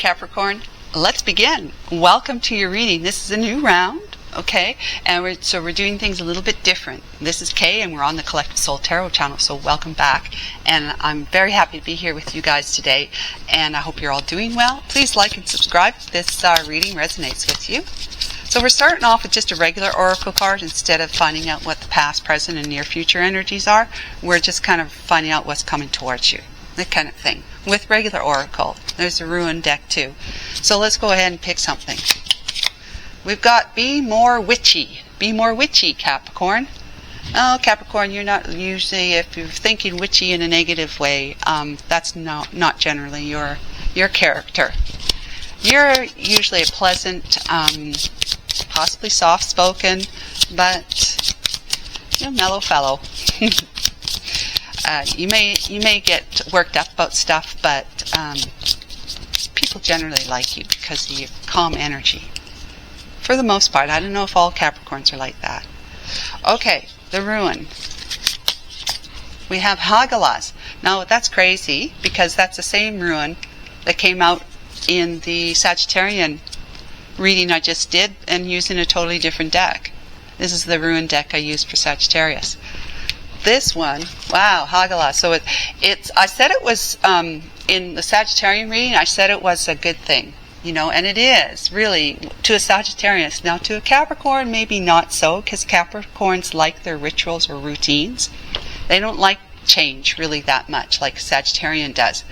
Capricorn, let's begin. Welcome to your reading. This is a new round, okay? And we're doing things a little bit different. This is Kay, and we're on the Collective Soul Tarot channel, so welcome back. And I'm very happy to be here with you guys today, and I hope you're all doing well. Please like and subscribe if this reading resonates with you. So we're starting off with just a regular oracle card. Instead of finding out what the past, present, and near future energies are, we're just kind of finding out what's coming towards you, that kind of thing. With regular oracle, there's a ruin deck too. So let's go ahead and pick something. We've got Be More Witchy. Be more witchy, Capricorn. Oh, Capricorn, you're not usually, if you're thinking witchy in a negative way, that's not generally your character. You're usually a pleasant, possibly soft-spoken, but mellow fellow. You may get worked up about stuff, but people generally like you because of your calm energy. For the most part. I don't know if all Capricorns are like that. Okay, the ruin. We have Hagalaz. Now that's crazy because that's the same ruin that came out in the Sagittarian reading I just did and using a totally different deck. This is the ruin deck I used for Sagittarius. This one, wow, Hagalaz. So it's. I said it was in the Sagittarian reading. I said it was a good thing, and it is really to a Sagittarius. Now to a Capricorn, maybe not so, because Capricorns like their rituals or routines. They don't like change really that much, like a Sagittarian does.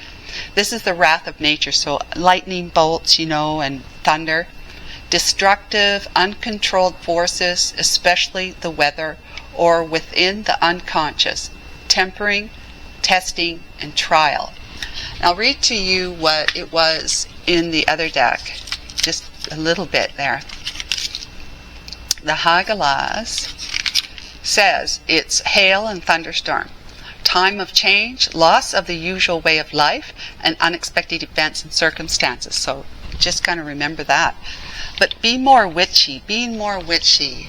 This is the wrath of nature. So lightning bolts, and thunder, destructive, uncontrolled forces, especially the weather, or within the unconscious, tempering, testing, and trial. I'll read to you what it was in the other deck, just a little bit there. The Hagalaz says it's hail and thunderstorm, time of change, loss of the usual way of life, and unexpected events and circumstances. So just kind of remember that. But be more witchy, being more witchy.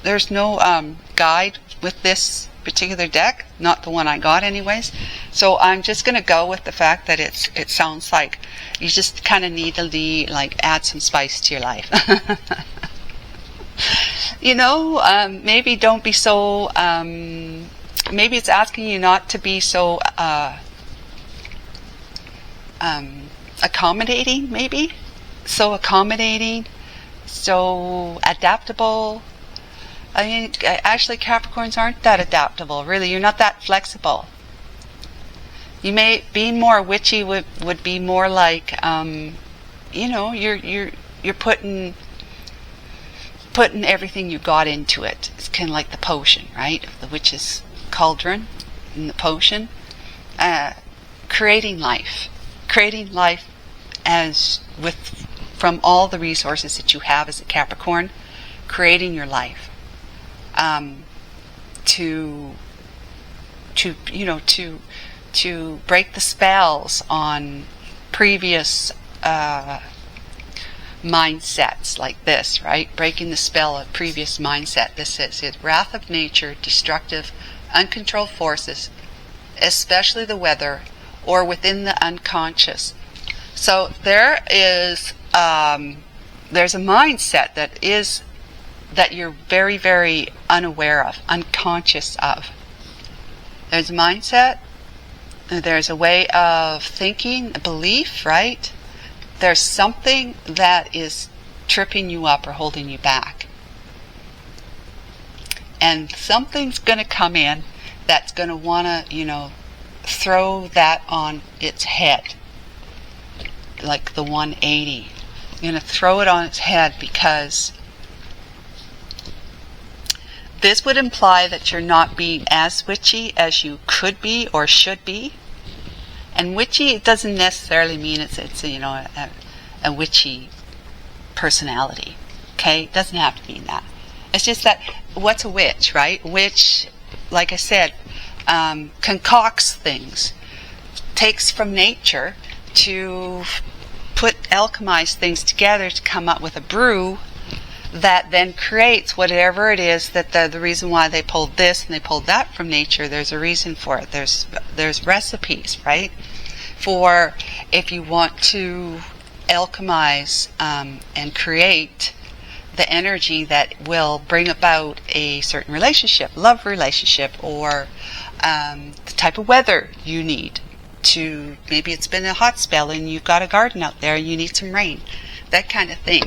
There's no guide with this particular deck, not the one I got anyways. So I'm just going to go with the fact that it sounds like you just kind of need to add some spice to your life. Maybe don't be so, maybe it's asking you not to be so accommodating, maybe. So accommodating, so adaptable. I mean, actually Capricorns aren't that adaptable, really. You're not that flexible. You may be more witchy would be more like, you're putting everything you got into it. It's kind of like the potion, right? The witch's cauldron and the potion. Creating life from all the resources that you have as a Capricorn, creating your life. To break the spells on previous mindsets like this, right? Breaking the spell of previous mindset. This is it. Wrath of nature, destructive, uncontrolled forces, especially the weather, or within the unconscious. So there is there's a mindset that you're very, very unaware of, unconscious of. There's a mindset, there's a way of thinking, a belief, right? There's something that is tripping you up or holding you back. And something's going to come in that's going to want to, throw that on its head. Like the 180. You're going to throw it on its head because this would imply that you're not being as witchy as you could be or should be. And witchy, it doesn't necessarily mean it's a witchy personality. Okay? It doesn't have to mean that. It's just that, what's a witch, right? Witch, like I said, concocts things. Takes from nature to alchemize things together to come up with a brew that then creates whatever it is that the reason why they pulled this and they pulled that from nature. There's a reason for it. There's recipes, right? for if you want to alchemize and create the energy that will bring about a certain relationship, love relationship, or the type of weather you need to, maybe it's been a hot spell and you've got a garden out there and you need some rain, that kind of thing.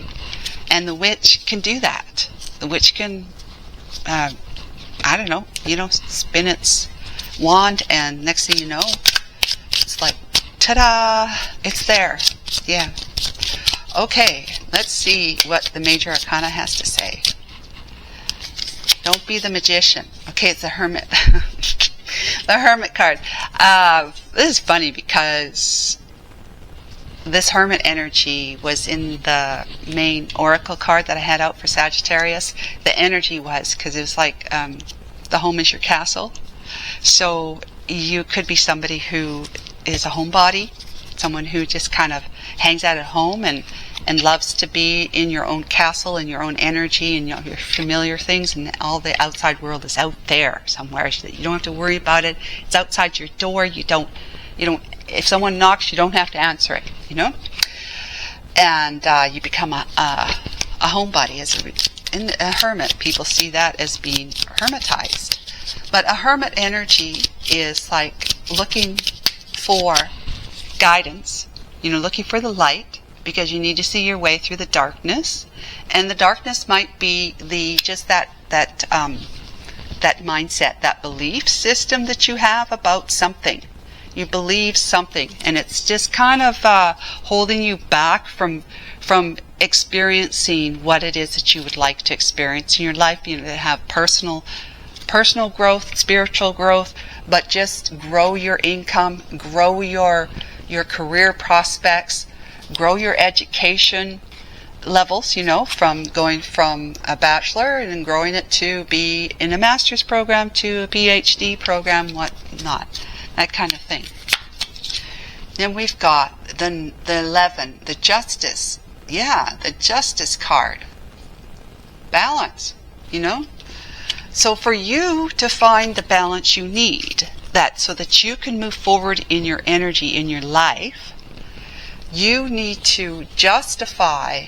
And the witch can do that. The witch can, I don't know, spin its wand, and next thing you know, it's like, ta-da, it's there. Yeah. Okay, let's see what the Major Arcana has to say. Don't be the magician. Okay, it's the Hermit. The Hermit card. This is funny because this Hermit energy was in the main Oracle card that I had out for Sagittarius. The energy was, because it was like the home is your castle. So you could be somebody who is a homebody, someone who just kind of hangs out at home and loves to be in your own castle and your own energy and your familiar things, and all the outside world is out there somewhere so that you don't have to worry about it. It's outside your door. You don't, if someone knocks, you don't have to answer it, and you become a homebody. In a hermit, people see that as being hermitized. But a hermit energy is like looking for guidance, looking for the light, because you need to see your way through the darkness. And the darkness might be that mindset, that belief system that you have about something. You believe something, and it's just kind of holding you back from experiencing what it is that you would like to experience in your life. To have personal growth, spiritual growth, but just grow your income, grow your career prospects, grow your education levels, from going from a bachelor and then growing it to be in a master's program to a PhD program, whatnot, that kind of thing. Then we've got the 11, the Justice. Yeah, the Justice card. Balance, So for you to find the balance you need, so that you can move forward in your energy, in your life, you need to justify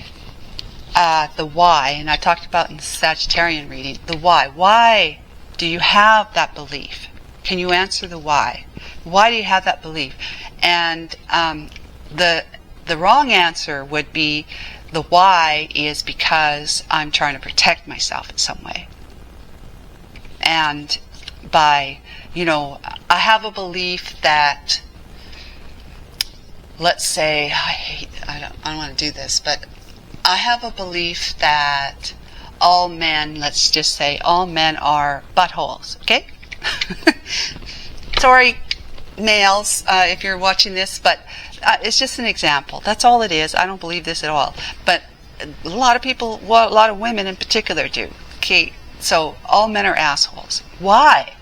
the why. And I talked about in the Sagittarian reading, the why. Why do you have that belief? Can you answer the why? Why do you have that belief? And the wrong answer would be, the why is because I'm trying to protect myself in some way. And by, I have a belief that, let's say, I don't want to do this, but I have a belief that all men, let's just say, all men are buttholes, okay? Sorry, males, if you're watching this, but it's just an example. That's all it is. I don't believe this at all. But a lot of people, a lot of women in particular do. Okay, so all men are assholes. Why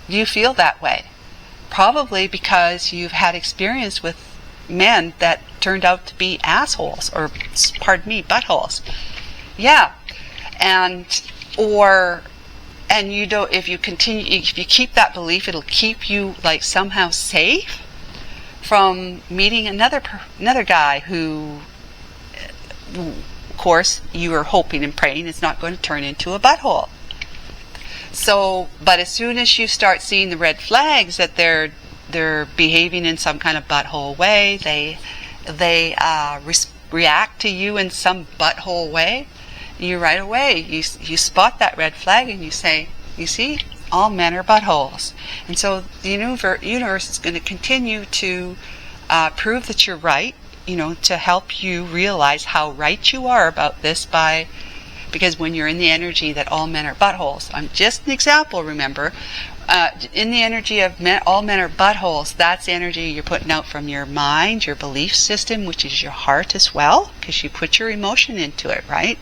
do you feel that way? Probably because you've had experience with men that turned out to be assholes, or pardon me, buttholes. Yeah, and you don't. If you keep that belief, it'll keep you like somehow safe from meeting another guy who, of course, you are hoping and praying is not going to turn into a butthole. So, but as soon as you start seeing the red flags that they're behaving in some kind of butthole way, they react to you in some butthole way, you right away you spot that red flag and you say, you see, all men are buttholes. And so the universe is going to continue to prove that you're right, to help you realize how right you are about this, because when you're in the energy that all men are buttholes, I'm just an example, remember, in the energy of all men are buttholes, that's energy you're putting out from your mind, your belief system, which is your heart as well, because you put your emotion into it, right?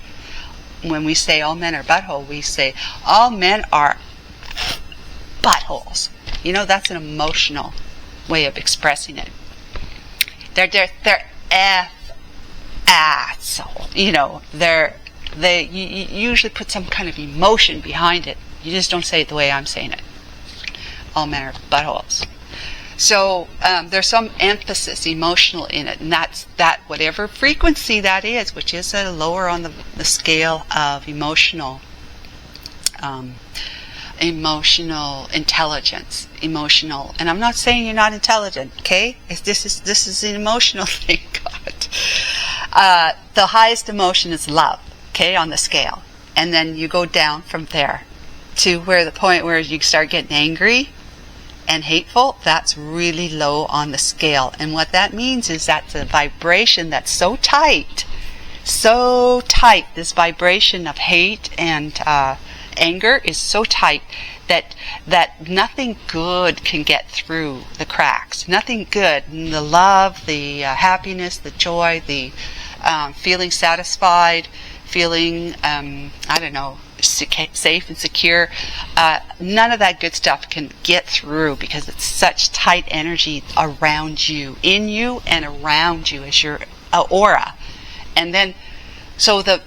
When we say all men are butthole, we say all men are buttholes. That's an emotional way of expressing it. They're asshole. You usually put some kind of emotion behind it. You just don't say it the way I'm saying it. All men are buttholes. So there's some emphasis emotional in it, and that's that whatever frequency that is, which is a lower on the scale of emotional intelligence, emotional. And I'm not saying you're not intelligent, okay? This is an emotional thing, God. The highest emotion is love, okay, on the scale, and then you go down from there to where the point where you start getting angry and hateful. That's really low on the scale, and what that means is that's a vibration that's so tight, this vibration of hate and anger is so tight that nothing good can get through the cracks. Nothing good. And the love, the happiness, the joy, the feeling satisfied, feeling safe and secure, none of that good stuff can get through, because it's such tight energy around you, in you and around you as your aura. And then so that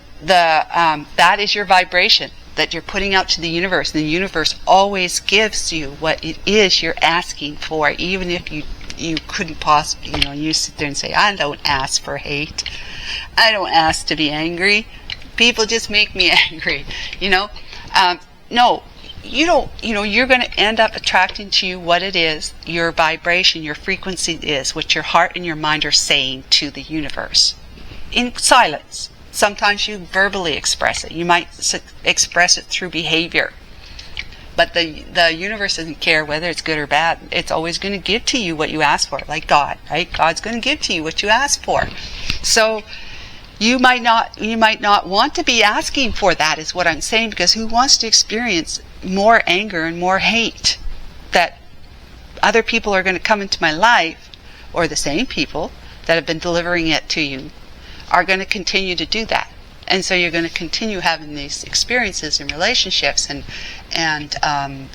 is your vibration that you're putting out to the universe, and the universe always gives you what it is you're asking for, even if you couldn't possibly, you sit there and say, I don't ask for hate, I don't ask to be angry, people just make me angry, no, you don't, you're going to end up attracting to you what it is, your vibration, your frequency is, what your heart and your mind are saying to the universe, in silence. Sometimes you verbally express it. You might express it through behavior. But the universe doesn't care whether it's good or bad. It's always going to give to you what you ask for, like God, right? God's going to give to you what you ask for. So you might not want to be asking for that, is what I'm saying, because who wants to experience more anger and more hate that other people are going to come into my life, or the same people that have been delivering it to you are going to continue to do that. And so you're going to continue having these experiences and relationships and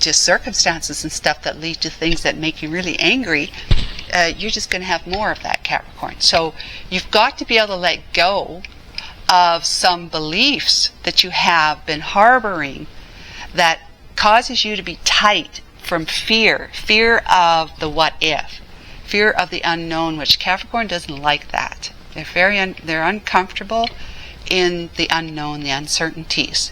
just circumstances and stuff that lead to things that make you really angry. You're just going to have more of that, Capricorn. So you've got to be able to let go of some beliefs that you have been harboring that causes you to be tight from fear of the what if, fear of the unknown, which Capricorn doesn't like that. They're uncomfortable in the unknown, the uncertainties.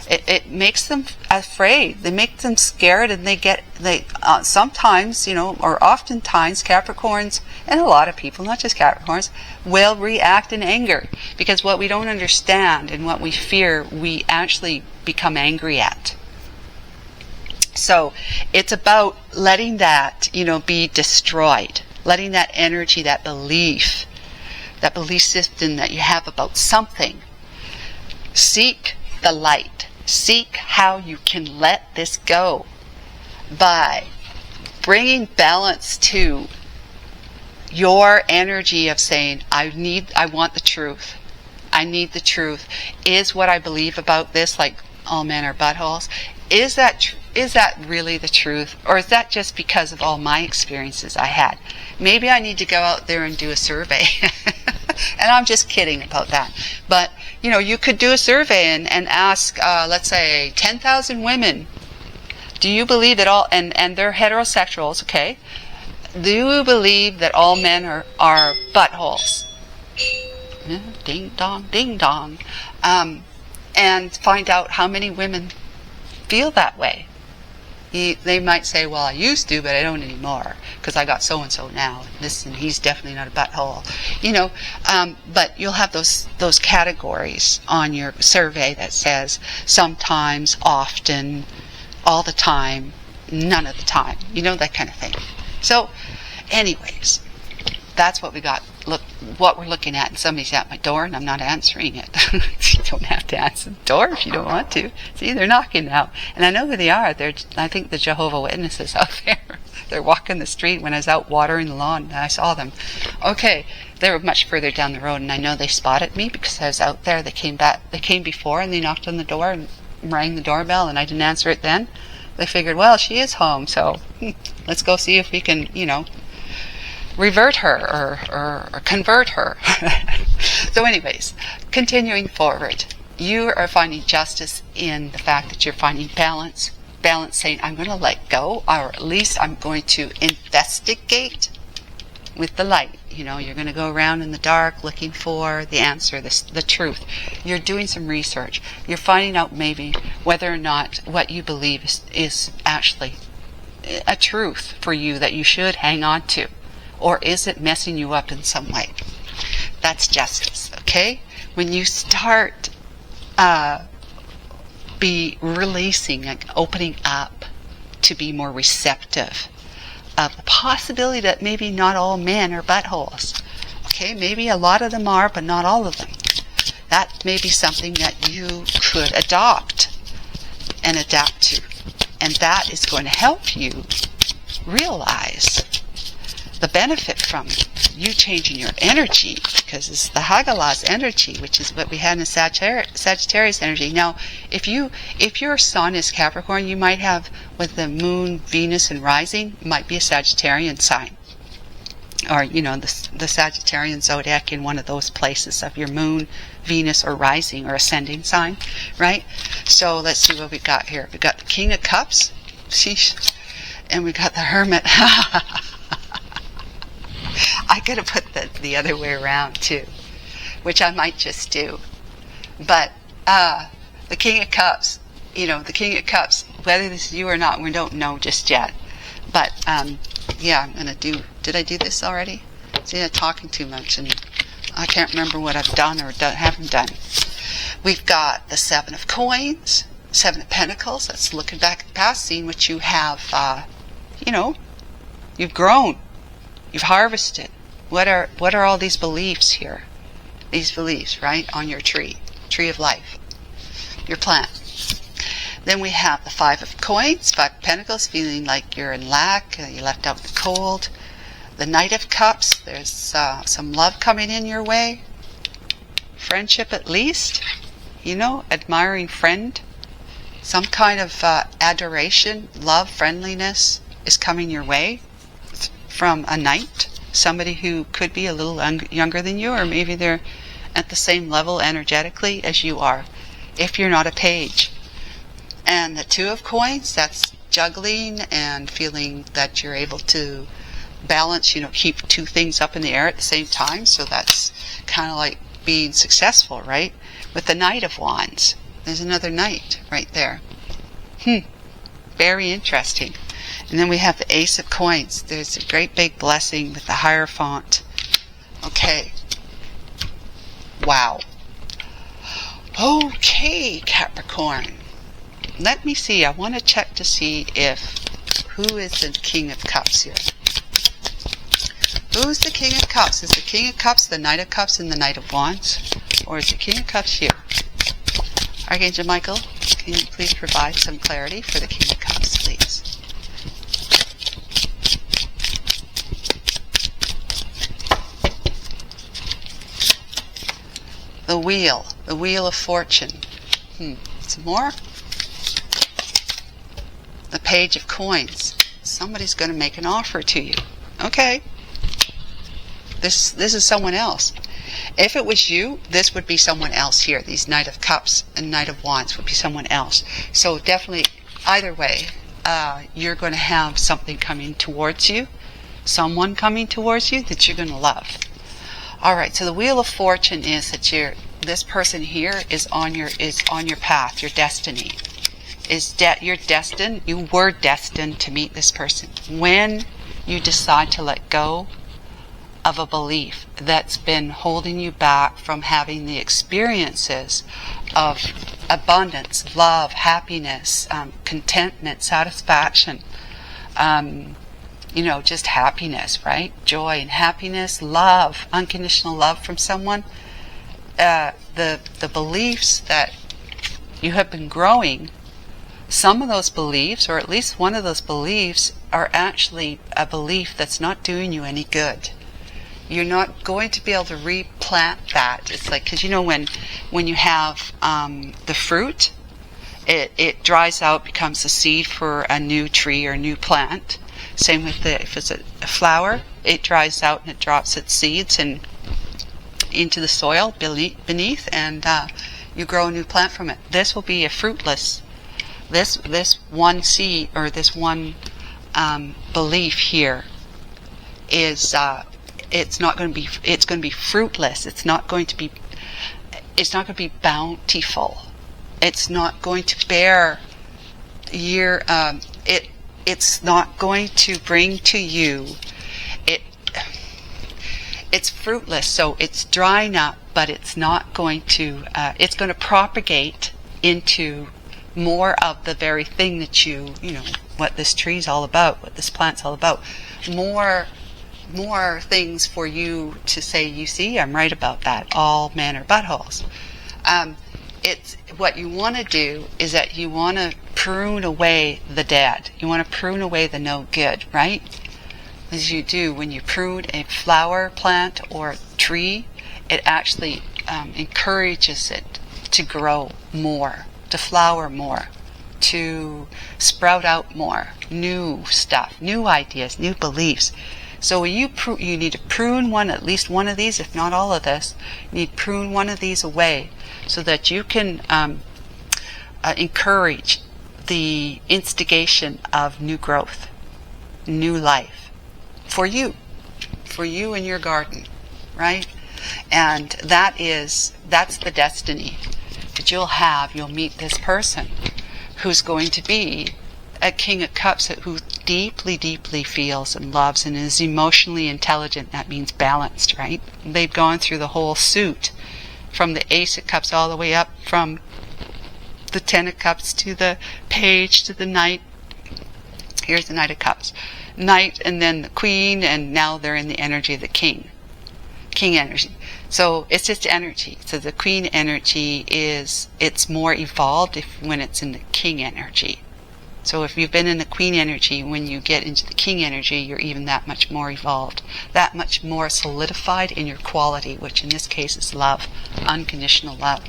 It makes them afraid. They make them scared, and they sometimes, or oftentimes, Capricorns, and a lot of people, not just Capricorns, will react in anger, because what we don't understand and what we fear, we actually become angry at. So it's about letting that, be destroyed, letting that energy, that belief system that you have about something. Seek the light. Seek how you can let this go by bringing balance to your energy of saying, I want the truth. I need the truth. Is what I believe about this, like all men are buttholes, is that really the truth? Or is that just because of all my experiences I had? Maybe I need to go out there and do a survey. And I'm just kidding about that. But, you could do a survey and ask, let's say, 10,000 women, do you believe that all, and they're heterosexuals, okay? Do you believe that all men are buttholes? Ding dong, ding dong. And find out how many women feel that way. They might say, well, I used to, but I don't anymore, because I got so-and-so now, and he's definitely not a butthole. But you'll have those categories on your survey that says sometimes, often, all the time, none of the time, that kind of thing. So, anyways, that's what we got. Look, what we're looking at, and somebody's at my door, and I'm not answering it. You don't have to answer the door if you don't want to. See, they're knocking now, and I know who they are. I think the Jehovah's Witnesses out there. They're walking the street. When I was out watering the lawn, and I saw them. Okay, they were much further down the road, and I know they spotted me because I was out there. They came before, and they knocked on the door and rang the doorbell, and I didn't answer it then. They figured, well, she is home, so let's go see if we can, revert her or convert her. So anyways, continuing forward, you are finding justice in the fact that you're finding balance balance saying, I'm going to let go, or at least I'm going to investigate with the light. You know, you're going to go around in the dark looking for the answer, the truth. You're doing some research. You're finding out maybe whether or not what you believe is actually a truth for you that you should hang on to, or is it messing you up in some way? That's justice, okay? When you start be releasing, like opening up to be more receptive of the possibility that maybe not all men are buttholes. Okay, maybe a lot of them are, but not all of them. That may be something that you could adopt and adapt to. And that is going to help you realize the benefit from you changing your energy, because it's the Hagalah's energy, which is what we had in the Sagittarius energy. Now, if your sun is Capricorn, you might have, with the moon, Venus, and rising, might be a Sagittarian sign, or the Sagittarian zodiac in one of those places of your moon, Venus, or rising or ascending sign, right? So let's see what we got here. We got the King of Cups, sheesh, and we got the Hermit. I could have put the other way around too, which I might just do. But the King of Cups, the King of Cups, whether this is you or not, we don't know just yet. But yeah, I'm gonna do. Did I do this already? See, I'm talking too much, and I can't remember what I've done or haven't done. We've got the Seven of Coins, Seven of Pentacles. That's looking back at the past, seeing what you have. You've grown. You've harvested. What are all these beliefs here? These beliefs, right, on your tree of life, your plant. Then we have the Five of Coins, Five of Pentacles, feeling like you're in lack, you're left out in the cold. The Knight of Cups, there's some love coming in your way. Friendship at least, admiring friend. Some kind of adoration, love, friendliness is coming your way from a knight, somebody who could be a little younger than you, or maybe they're at the same level energetically as you are, if you're not a page. And the Two of Coins, that's juggling and feeling that you're able to balance, keep two things up in the air at the same time. So that's kind of like being successful, right? With the Knight of Wands, there's another knight right there. Very interesting. And then we have the Ace of Coins. There's a great big blessing with the Hierophant. Okay. Wow. Okay, Capricorn. Let me see. I want to check to see who is the King of Cups here. Who's the King of Cups? Is the King of Cups the Knight of Cups and the Knight of Wands? Or is the King of Cups here? Archangel Michael, can you please provide some clarity for the King of Cups, please? The Wheel of Fortune. Some more? The Page of Coins. Somebody's going to make an offer to you. Okay. This is someone else. If it was you, this would be someone else here. These Knight of Cups and Knight of Wands would be someone else. So definitely, either way, you're going to have something coming towards you. Someone coming towards you that you're going to love. Alright, so the Wheel of Fortune is that this person here is on your path, your destiny. You're destined, you were destined to meet this person. When you decide to let go of a belief that's been holding you back from having the experiences of abundance, love, happiness, contentment, satisfaction, just happiness, right? Joy and happiness, love, unconditional love from someone. The beliefs that you have been growing, some of those beliefs, or at least one of those beliefs, are actually a belief that's not doing you any good. You're not going to be able to replant that. It's like, because when you have the fruit, it dries out, becomes a seed for a new tree or new plant. Same with if it's a flower, it dries out and it drops its seeds into the soil beneath, and you grow a new plant from it. This will be a fruitless this one seed, or this one belief here is it's going to be fruitless. It's not going to be bountiful. It's not going to bear it's not going to bring to you, it's fruitless, so it's drying up, but it's not going to, it's going to propagate into more of the very thing that you know, what this tree's all about, what this plant's all about. More things for you to say, you see, I'm right about that. All men are buttholes. It's what you want to do is that you want to prune away the dead. You want to prune away the no good, right? As you do when you prune a flower plant or a tree, it actually encourages it to grow more, to flower more, to sprout out more, new stuff, new ideas, new beliefs. So when you need to prune at least one of these, if not all of this. You need to prune one of these away so that you can encourage the instigation of new growth, new life for you in your garden, right? And that's the destiny that you'll meet this person who's going to be a King of Cups who deeply, deeply feels and loves and is emotionally intelligent. That means balanced, right? They've gone through the whole suit from the Ace of Cups all the way up from the Ten of Cups to the Page to the Knight. Here's the Knight of Cups. Knight and then the Queen, and now they're in the energy of the King. King energy. So it's just energy. So the Queen energy it's more evolved when it's in the King energy. So if you've been in the Queen energy, when you get into the King energy, you're even that much more evolved, that much more solidified in your quality, which in this case is love, unconditional love.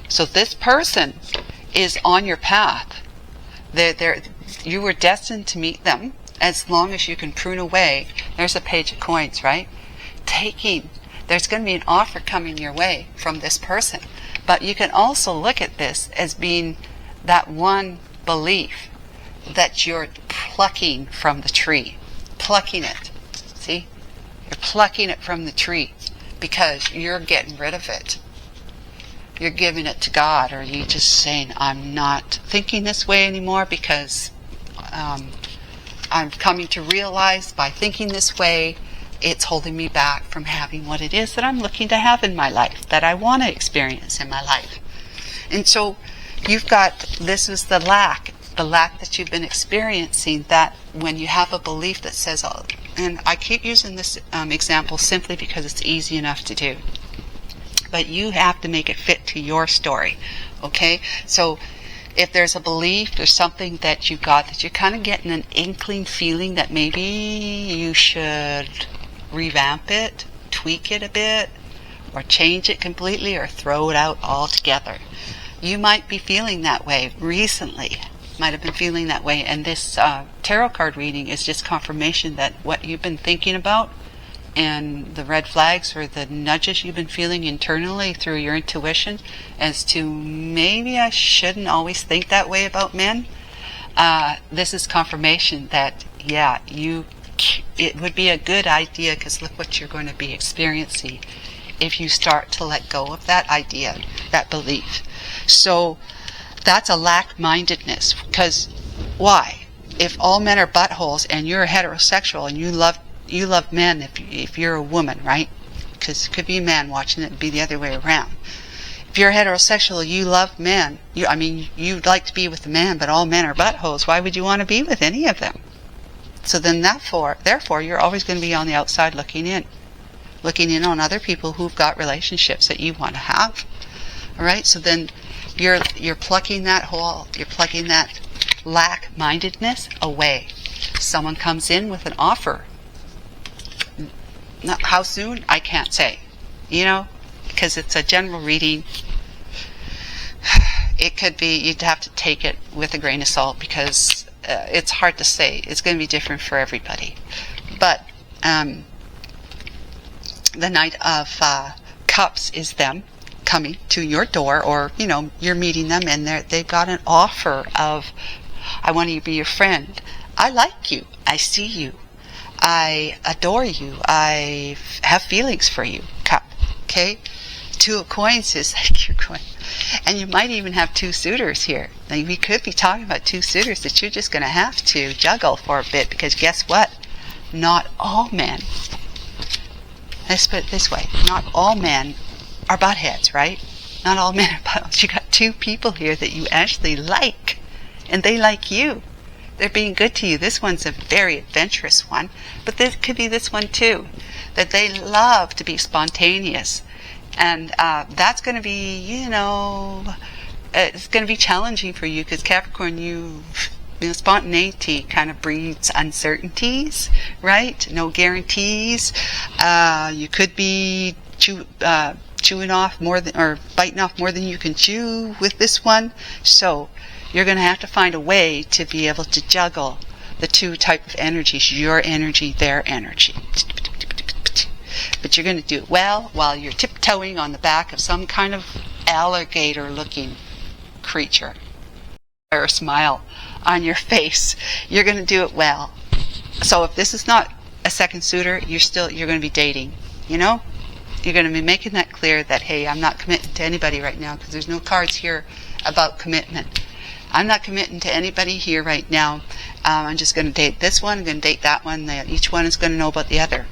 So this person is on your path. You were destined to meet them as long as you can prune away. There's a Page of Coins, right? There's going to be an offer coming your way from this person. But you can also look at this as being that one belief that you're plucking from the tree. Plucking it. See? You're plucking it from the tree because you're getting rid of it. You're giving it to God, or you just saying, I'm not thinking this way anymore because I'm coming to realize by thinking this way, it's holding me back from having what it is that I'm looking to have in my life, that I want to experience in my life. And so you've got, this is the lack that you've been experiencing, that when you have a belief that says, oh, and I keep using this example simply because it's easy enough to do. But you have to make it fit to your story, okay? So if there's a belief, there's something that you've got that you're kind of getting an inkling feeling that maybe you should revamp it, tweak it a bit, or change it completely, or throw it out altogether. You might be feeling that way recently, might have been feeling that way, and this tarot card reading is just confirmation that what you've been thinking about and the red flags or the nudges you've been feeling internally through your intuition as to maybe I shouldn't always think that way about men, this is confirmation that, yeah, it would be a good idea, because look what you're going to be experiencing if you start to let go of that idea, that belief. So that's a lack-mindedness, because why? If all men are buttholes and you're heterosexual and you love men, if you're a woman, right? Because it could be a man watching it, it'd be the other way around. If you're heterosexual, you love men. You'd like to be with a man, but all men are buttholes. Why would you want to be with any of them? So then therefore, you're always going to be on the outside looking in on other people who've got relationships that you want to have. All right? So then you're plucking that lack-mindedness away. Someone comes in with an offer. How soon? I can't say. Because it's a general reading. It could be, you'd have to take it with a grain of salt, because it's hard to say. It's going to be different for everybody. But the Knight of Cups is them. coming to your door, or, you're meeting them and they've got an offer of, I want to be your friend. I like you. I see you. I adore you. I have feelings for you. Cup. Okay? Two of coins is like your coin. And you might even have two suitors here. Now, we could be talking about two suitors that you're just going to have to juggle for a bit, because guess what? Not all men, let's put it this way, not all men are butt heads, right? Not all men are butt heads. You got two people here that you actually like, and they like you. They're being good to you. This one's a very adventurous one, but this could be this one too, that they love to be spontaneous. And that's going to be, it's going to be challenging for you, because Capricorn, spontaneity kind of breeds uncertainties, right? No guarantees. You could be chewing off more than, or biting off more than you can chew with this one. So you're going to have to find a way to be able to juggle the two type of energies, your energy, their energy. But you're going to do it well while you're tiptoeing on the back of some kind of alligator-looking creature. Or a smile on your face. You're going to do it well. So if this is not a second suitor, you're going to be dating. You're going to be making that clear that, hey, I'm not committing to anybody right now, because there's no cards here about commitment. I'm not committing to anybody here right now. I'm just going to date this one. I'm going to date that one. Each one is going to know about the other.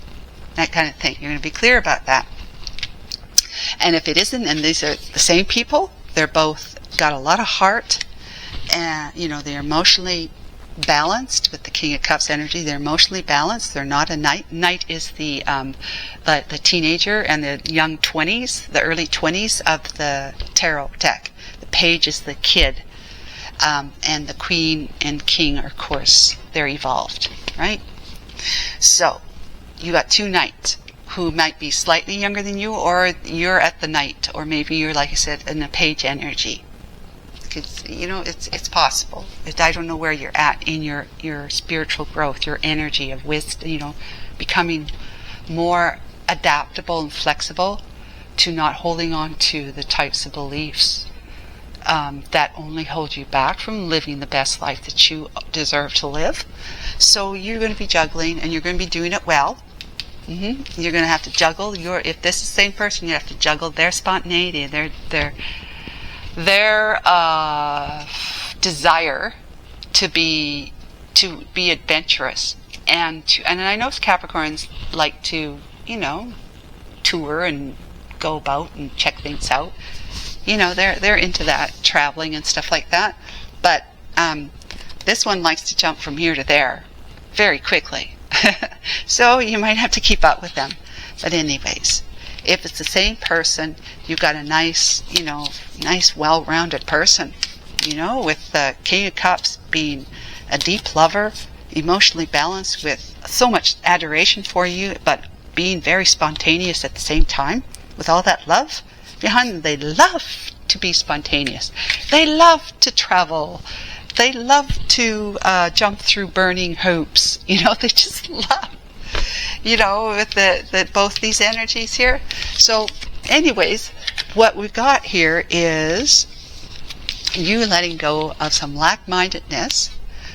That kind of thing. You're going to be clear about that. And if it isn't, and these are the same people, they're both got a lot of heart, and they're emotionally balanced with the King of Cups energy. They're emotionally balanced. They're not a knight. Knight is the teenager and the young 20s, the early 20s of the tarot deck. The page is the kid, and the queen and king are, of course, they're evolved, right? So you got two knights who might be slightly younger than you, or you're at the knight, or maybe you're, like I said, in the page energy. Because, it's possible. I don't know where you're at in your spiritual growth, your energy of wisdom, becoming more adaptable and flexible to not holding on to the types of beliefs that only hold you back from living the best life that you deserve to live. So you're going to be juggling, and you're going to be doing it well. You're going to have to juggle if this is the same person, you have to juggle their spontaneity, their desire to be adventurous, and I know Capricorns like to tour and go about and check things out. They're into that, traveling and stuff like that. But this one likes to jump from here to there very quickly. So you might have to keep up with them. But anyways, if it's the same person, you've got a nice well-rounded person, with the King of Cups being a deep lover, emotionally balanced with so much adoration for you, but being very spontaneous at the same time, with all that love behind them. They love to be spontaneous. They love to travel. They love to jump through burning hoops. They just love, with both these energies here. So anyways, what we've got here is you letting go of some lack-mindedness,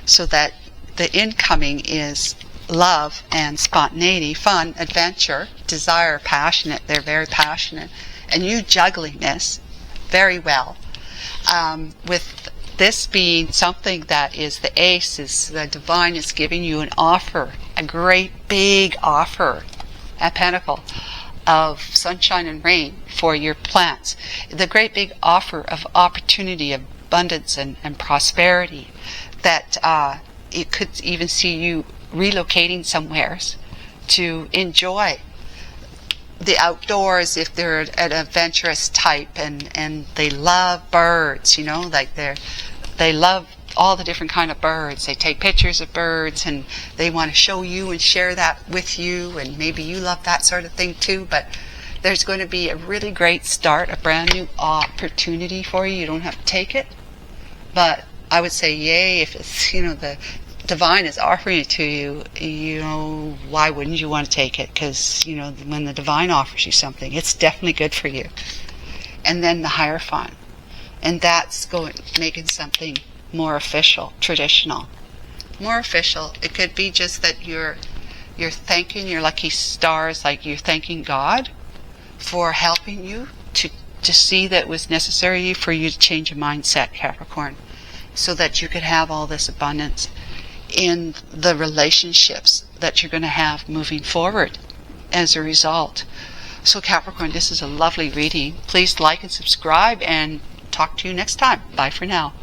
so that the incoming is love and spontaneity, fun, adventure, desire, passionate. They're very passionate. And you juggling this very well, with this being something that is the ace, is the divine is giving you an offer, a great big offer, a pentacle of sunshine and rain for your plants. The great big offer of opportunity, abundance, and prosperity, that it could even see you relocating somewheres to enjoy the outdoors if they're an adventurous type, and they love birds, they love all the different kind of birds. They take pictures of birds, and they want to show you and share that with you, and maybe you love that sort of thing too. But there's going to be a really great start, a brand new opportunity for you. You don't have to take it, but I would say yay if it's, the divine is offering it to you. Why wouldn't you want to take it? Because when the divine offers you something, it's definitely good for you. and then the Hierophant. And that's making something more official, traditional. More official. It could be just that you're thanking your lucky stars, like you're thanking God for helping you to see that it was necessary for you to change your mindset, Capricorn, so that you could have all this abundance in the relationships that you're going to have moving forward as a result. So Capricorn, this is a lovely reading. Please like and subscribe, and talk to you next time. Bye for now.